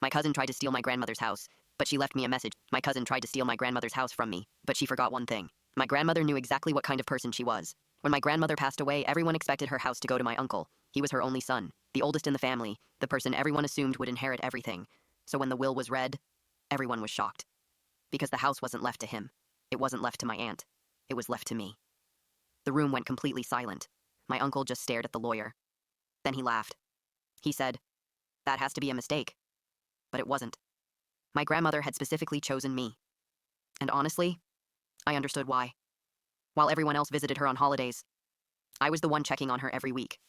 My cousin tried to steal my grandmother's house, but she left me a message. My cousin tried to steal my grandmother's house from me, but she forgot one thing. My grandmother knew exactly what kind of person she was. When my grandmother passed away, everyone expected her house to go to my uncle. He was her only son, the oldest in the family, the person everyone assumed would inherit everything. So when the will was read, everyone was shocked. Because the house wasn't left to him. It wasn't left to my aunt. It was left to me. The room went completely silent. My uncle just stared at the lawyer. Then he laughed. He said, "That has to be a mistake." But it wasn't. My grandmother had specifically chosen me. And honestly, I understood why. While everyone else visited her on holidays, I was the one checking on her every week.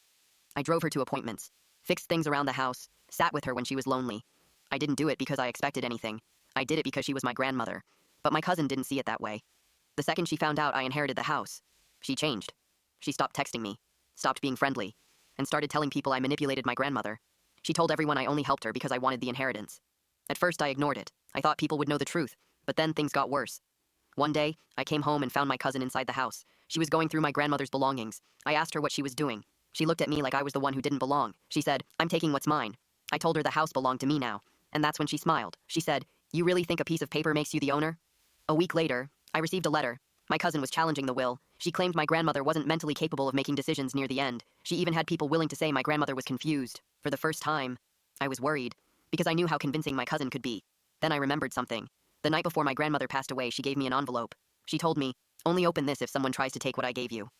I drove her to appointments, fixed things around the house, sat with her when she was lonely. I didn't do it because I expected anything. I did it because she was my grandmother. But my cousin didn't see it that way. The second she found out I inherited the house, she changed. She stopped texting me, stopped being friendly, and started telling people I manipulated my grandmother. She told everyone I only helped her because I wanted the inheritance. At first I ignored it. I thought people would know the truth, but then things got worse. One day, I came home and found my cousin inside the house. She was going through my grandmother's belongings. I asked her what she was doing. She looked at me like I was the one who didn't belong. She said, "I'm taking what's mine." I told her the house belonged to me now, and that's when she smiled. She said, "You really think a piece of paper makes you the owner?" A week later, I received a letter. My cousin was challenging the will. She claimed my grandmother wasn't mentally capable of making decisions near the end. She even had people willing to say my grandmother was confused. For the first time, I was worried, because I knew how convincing my cousin could be. Then I remembered something. The night before my grandmother passed away, she gave me an envelope. She told me, "Only open this if someone tries to take what I gave you."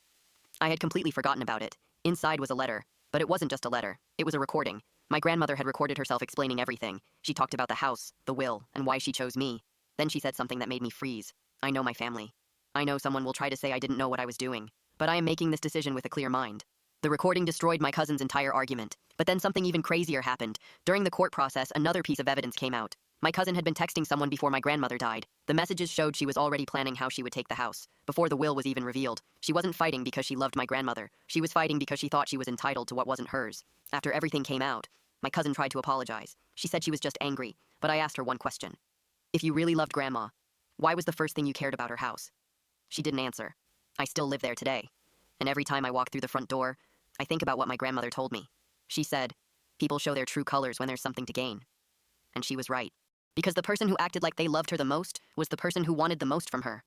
I had completely forgotten about it. Inside was a letter. But it wasn't just a letter. It was a recording. My grandmother had recorded herself explaining everything. She talked about the house, the will, and why she chose me. Then she said something that made me freeze. I know my family. I know someone will try to say I didn't know what I was doing. But I am making this decision with a clear mind. The recording destroyed my cousin's entire argument. But then something even crazier happened. During the court process, another piece of evidence came out. My cousin had been texting someone before my grandmother died. The messages showed she was already planning how she would take the house, before the will was even revealed. She wasn't fighting because she loved my grandmother. She was fighting because she thought she was entitled to what wasn't hers. After everything came out, my cousin tried to apologize. She said she was just angry, but I asked her one question. If you really loved Grandma, why was the first thing you cared about her house? She didn't answer. I still live there today. And every time I walk through the front door, I think about what my grandmother told me. She said, "People show their true colors when there's something to gain." And she was right. Because the person who acted like they loved her the most was the person who wanted the most from her.